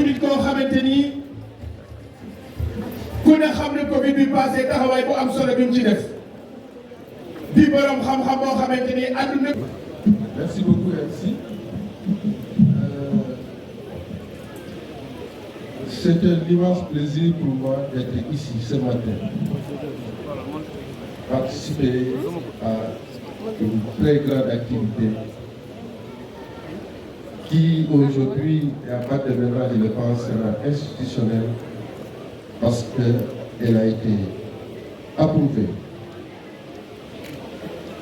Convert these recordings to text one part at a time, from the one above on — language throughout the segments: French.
nit koo xamante ni ku ne xam ne Covid bi passé taxawaay bu am solo bi mu ci def di borom xam-xam boo xamante ni àdduna. Merci beaucoup MC. C'est un immense plaisir pour moi d'être ici ce matin, participer à une très grande activité qui aujourd'hui, et à partir de maintenant, je le pense, sera institutionnelle parce qu'elle a été approuvée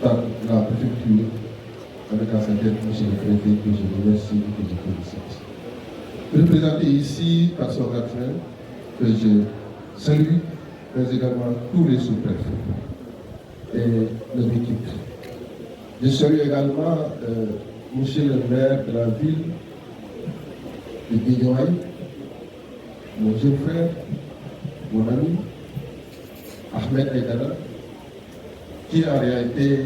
par la préfecture avec la synthèse de M. le préfet que je remercie et que je félicite. Représenté ici par son adjoint, que je salue, mais également tous les sous-préfets et leur équipe. Je salue également monsieur le maire de la ville de Guédiawaye, mon jeune frère, mon ami, Ahmed Aïdara, qui est en réalité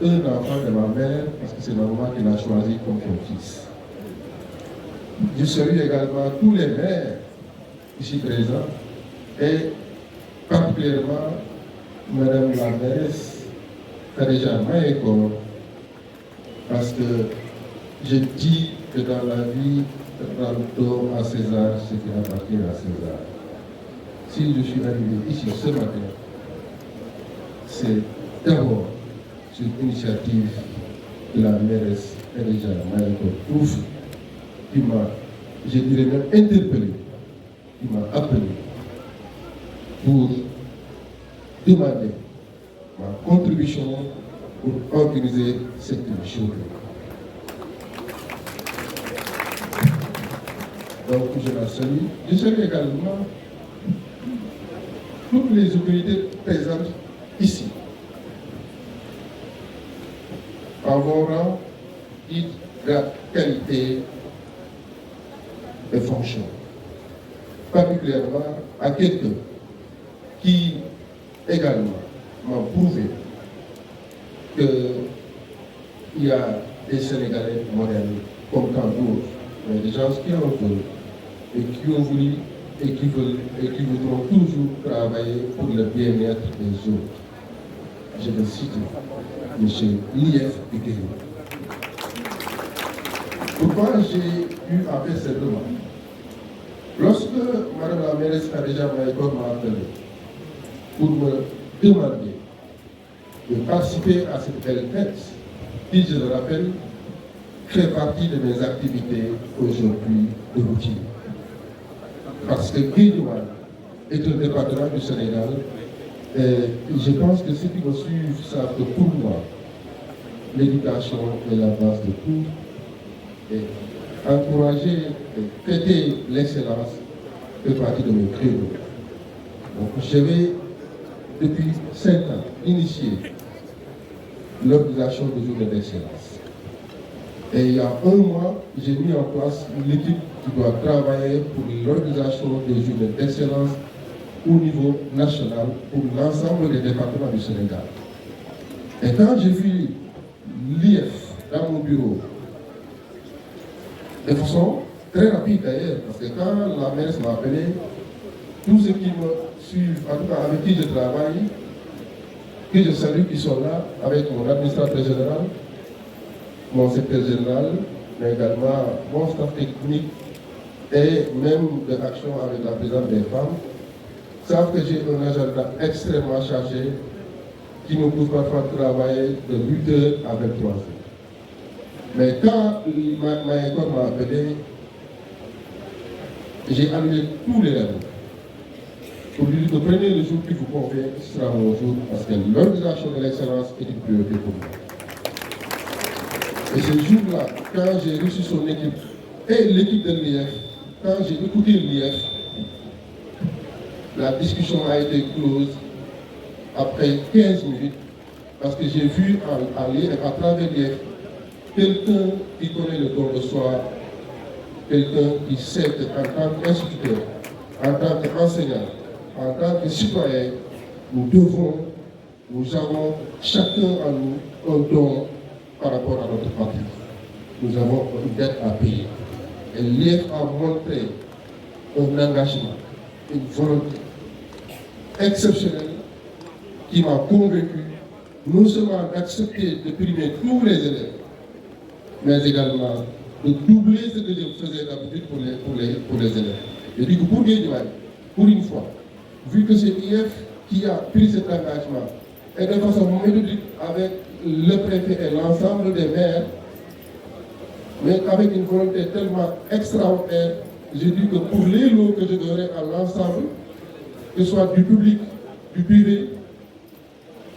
un enfant de ma mère, parce que c'est ma maman qui l'a choisi comme son fils. Je salue également tous les maires ici présents et particulièrement Madame la mairesse Khadija Mahékor, parce que je dis que dans la vie, rendons à César ce qui appartient à César. Si je suis arrivé ici ce matin, c'est d'abord sur l'initiative de la mairesse Khadija Mahékor qui m'a, je dirais même interpellé, qui m'a appelé pour demander ma contribution pour organiser cette journée. Donc je la salue. Je salue également toutes les autorités présentes ici. En vos rangs, dites la qualité et fonction. Particulièrement à quelqu'un qui également m'a prouvé qu'il y a des Sénégalais modernes comme tant d'autres, mais des gens qui en veulent et qui ont voulu et qui veulent et qui voudront toujours travailler pour le bien-être des autres. Je vais citer M. Lief Bigué. Pourquoi j'ai eu à faire cette demande? Lorsque Mme la mairesse Khadija Mahékor m'a appelé pour me demander de participer à cette belle fête, qui, je le rappelle, fait partie de mes activités aujourd'hui de routine. Parce que Guédiawaye est un département du Sénégal et je pense que ceux qui me suivent savent que pour moi, l'éducation est la base de tout. Et encourager et fêter l'excellence fait partie de mes credos. Donc je vais, depuis 5 ans, initier l'organisation des journées d'excellence. Et il y a un mois, j'ai mis en place une équipe qui doit travailler pour l'organisation des journées d'excellence au niveau national pour l'ensemble des départements du Sénégal. Et quand j'ai vu l'IF dans mon bureau, de façon très rapide d'ailleurs, parce que quand la mairesse m'a appelé, tous ceux qui me suivent, en tout cas avec qui je travaille, que je salue, qui sont là, avec mon administrateur général, mon secrétaire général, mais également mon staff technique et même de l'action avec la présidente des femmes, savent que j'ai un agenda extrêmement chargé qui me pousse parfois à travailler de 8h à 23h. Mais quand Mahékor m'a appelé, j'ai annulé tous les rendez-vous. Pour lui dire que prenez le jour qui vous convient, ce sera mon jour, parce que l'organisation de l'excellence est une priorité pour moi. Et ce jour-là, quand j'ai reçu son équipe et l'équipe de l'IF, quand j'ai écouté l'IF, la discussion a été close après 15 minutes, parce que j'ai vu en l'IF, à travers l'IF, quelqu'un qui connaît le don de soi, quelqu'un qui sait qu'en tant qu'instituteur, en tant qu'enseignant, en tant que citoyen, nous avons chacun en nous un don par rapport à notre patrie. Nous avons une dette à payer. Et l'IF a montré un engagement, une volonté exceptionnelle qui m'a convaincu non seulement d'accepter de primer tous les élèves, mais également de doubler ce que je faisais d'habitude pour les élèves. Et du coup, pour Guédiawaye, pour une fois, vu que c'est IF qui a pris cet engagement, et de façon méthodique avec le préfet et l'ensemble des maires, mais avec une volonté tellement extraordinaire, je dis que pour les lots que je donnerai à l'ensemble, que ce soit du public, du privé,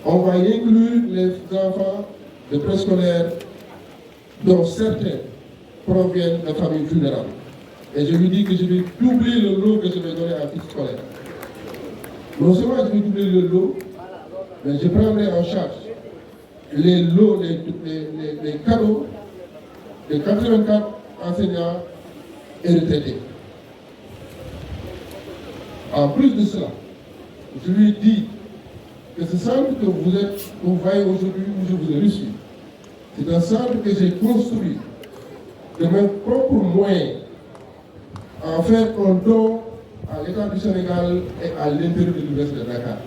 on va inclure les enfants de préscolaire dont certains proviennent de familles vulnérables. Et je lui dis que je vais doubler le lot que je vais donner à titre scolaire. Non seulement je vais doubler le lot, mais je prendrai en charge les lots, les cadeaux de 84 enseignants et retraités. En plus de cela, je lui dis que ce centre que vous voyez aujourd'hui où je vous ai reçu, c'est un centre que j'ai construit de mes propres moyens en faire un don à l'État du Sénégal et à l'intérieur de l'Université de Dakar.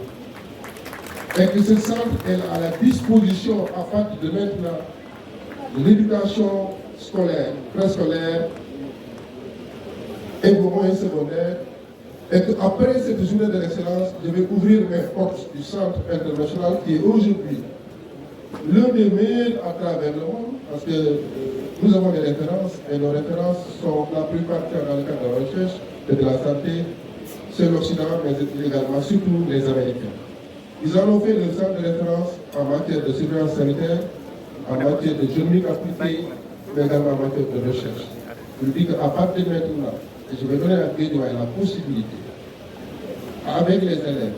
Et que ce centre est à la disposition à partir de maintenant de l'éducation scolaire, préscolaire et moyens secondaires. Et qu'après cette journée de l'excellence, je vais ouvrir mes portes du centre international qui est aujourd'hui l'un des meilleurs à travers le monde, parce que nous avons des références, et nos références sont la plupart dans le cadre de la recherche et de la santé, c'est l'Occident, mais également surtout les Américains. Ils en ont fait le centre de référence en matière de surveillance sanitaire, en matière de génomique appliquée, mais également en matière de recherche. Je dis qu'à partir de maintenant, je vais donner à Guédiawaye la possibilité, avec les élèves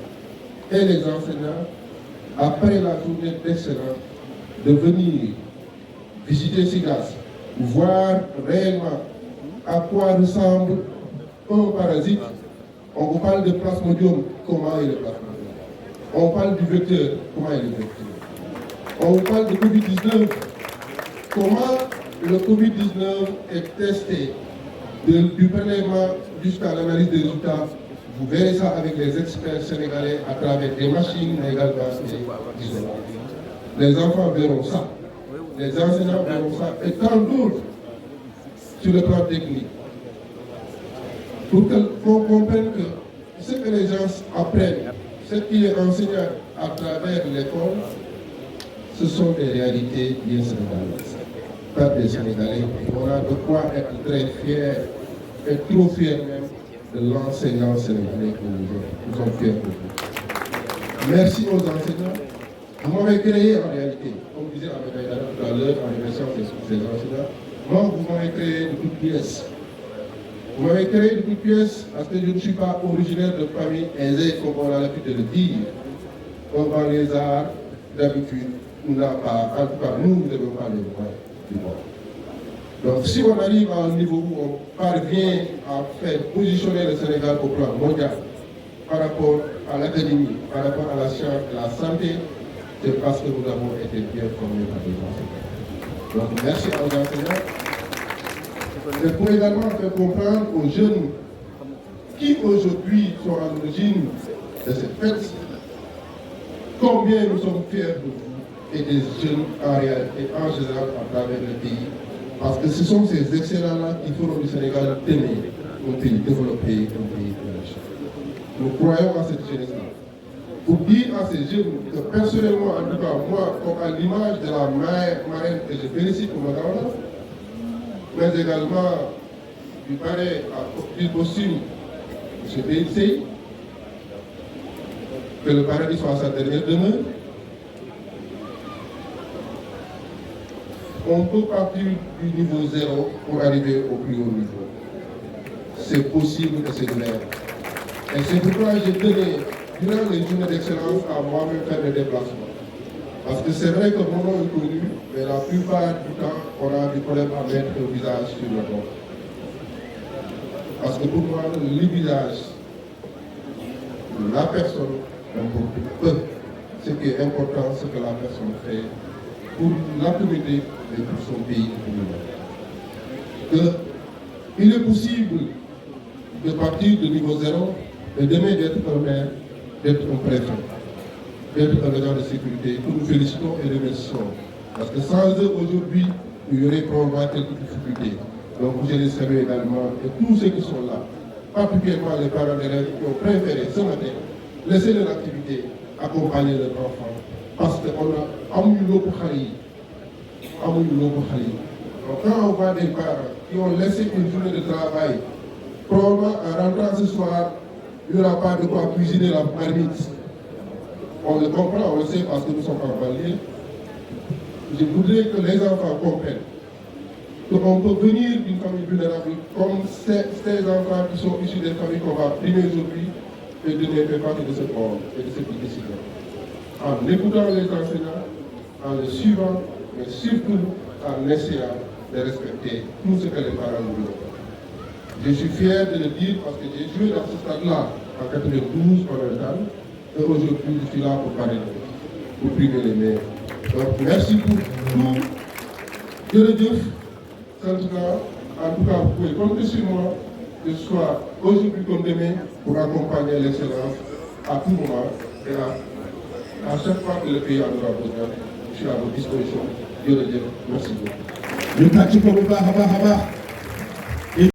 et les enseignants, après la journée d'excellence, de venir visiter SIGAS, voir réellement à quoi ressemble un parasite. On vous parle de plasmodium, comment est le plasmodium. On parle du vecteur, comment est le vecteur. On vous parle de Covid-19, comment le Covid-19 est testé du prélèvement jusqu'à l'analyse des résultats. Vous verrez ça avec les experts sénégalais à travers des machines, mais également des isolants. Les enfants verront ça, les enseignants verront ça, et tant d'autres sur le plan technique. Pour qu'on comprenne que ce que les gens apprennent, ce qui est enseigné à travers l'école, ce sont des réalités bien sénégalaises, pas des Sénégalais. On a de quoi être très fiers, et trop fiers même, de l'enseignant sénégalais que nous sommes fiers de vous. Merci aux enseignants. Vous m'avez créé en réalité, comme disait Ahmed Aïdara tout à l'heure en remerciant ces enseignants, moi vous m'avez créé de toutes pièces. Vous m'avez créé de toutes pièces parce que je ne suis pas originaire de famille aisée, comme on a l'habitude de le dire. Comme dans les arts, d'habitude, n'a pas, en tout cas nous ne devons pas les moyens du monde. Donc si on arrive à un niveau où on parvient à faire positionner le Sénégal au plan mondial par rapport à l'académie, par rapport à la science et la santé, c'est parce que nous avons été bien formés par les enseignants. Donc merci aux enseignants. Mais pour également faire comprendre aux jeunes qui aujourd'hui sont à l'origine de cette fête, combien nous sommes fiers de vous et des jeunes en réalité, en général, à travers le pays. Parce que ce sont ces excellents-là qui feront du Sénégal demain un pays développé, un pays riche. Nous croyons à cette jeunesse-là. Pour dire à ces jeunes que personnellement, en tout cas moi, comme à l'image de la marraine que je félicite pour ma grande, mais également du parrain du costume, M. PNC, que le paradis soit sa dernière demeure. On peut partir du niveau 0 pour arriver au plus haut niveau. C'est possible et c'est clair. Et c'est pourquoi j'ai donné, durant les journées d'excellence, à moi-même faire des déplacements. Parce que c'est vrai que mon nom est connu, mais la plupart du temps, on a du problème à mettre le visage sur le nom. Parce que pour moi, le visage, la personne, importe peu. Ce qui est important, c'est que la personne fait pour la communauté et pour son pays et pour le monde. Il est possible de partir de niveau 0 et demain d'être un maire, d'être un préfet, d'être un agent de sécurité que nous félicitons et remercions. Parce que sans eux, aujourd'hui, il y aurait probablement quelques difficultés. Donc, je les salue également et tous ceux qui sont là, particulièrement les parents d'élèves qui ont préféré ce matin laisser leur activité, accompagner leurs enfants. Parce qu'on a amour pour Khali. Donc, quand on voit des parents qui ont laissé une journée de travail, probablement en rentrant ce soir, il n'y aura pas de quoi cuisiner la marmite. On le comprend, on le sait parce que nous sommes en banlieue. Je voudrais que les enfants comprennent qu'on peut venir d'une famille vulnérable comme ces enfants qui sont issus des familles qu'on va primer aujourd'hui et de ne faire partie de ce monde et de cette décision. En écoutant les enseignants, en les suivant, mais surtout en essayant de respecter tout ce que les parents nous disent. Je suis fier de le dire parce que j'ai joué dans ce stade-là en 92 fondamental et aujourd'hui je suis là pour parler, pour primer les maires. Donc merci pour tout. Jërëjëf, sant naa. En tout cas, vous pouvez compter sur moi, que ce soit aujourd'hui comme demain, pour accompagner l'excellence à tout moment et à chaque fois que le pays en aura besoin. Je suis à votre disposition. Jërëjëf, merci beaucoup.